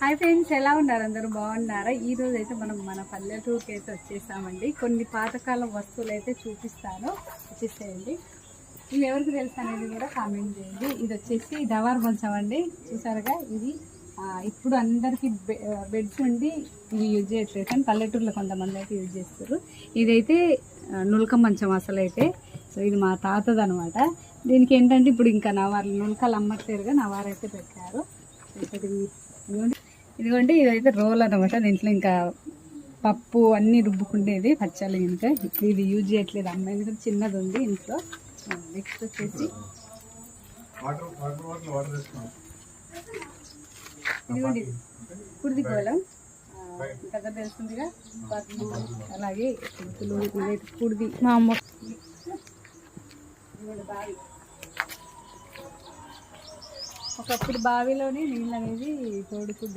Hi friends, ఎలా ఉన్నారు? అందరూ బాగున్నారా? ఈ రోజు అయితే మనం మన పల్లెటూరుకి అయితే వచ్చేసామండి. కొన్ని పాతకాలం వస్తువులు అయితే చూపిస్తాను, వచ్చేసేయండి. ఇవి ఎవరికి తెలుసు అనేది కూడా కామెంట్ చేయండి. ఇది వచ్చేసి దవార్ మంచం అండి, చూసారుగా. ఇది ఇప్పుడు అందరికీ బెడ్స్ ఉండి ఇవి యూజ్ చేయట్లేదు, కానీ పల్లెటూరులో కొంతమంది అయితే యూజ్ చేస్తారు. ఇదైతే నులక మంచం అసలు అయితే. సో ఇది మా తాతది అనమాట. దీనికి ఏంటంటే ఇప్పుడు ఇంకా నవారు నులకలు అమ్మట్లేరుగా, నవారు అయితే పెట్టారు. ఇదిగోండి, ఇదైతే రోల్ అనమాట. దీంట్లో ఇంకా పప్పు అన్నీ రుబ్బుకుండేది, పచ్చాలి. ఇంకా ఇప్పుడు ఇది యూజ్ చేయట్లేదు అమ్మ, ఎందుకంటే చిన్నది ఉంది ఇంట్లో. నెక్స్ట్ వచ్చేసి ఇదిగోండి కుడిది కోలం, కదా తెలుస్తుందిగా. పప్పు అలాగే పులుపులు, ఇదైతే కుడిది మా అమ్మ. బావి, ఒకప్పుడు బావిలోని నీళ్ళు అనేది తోడుకుంది.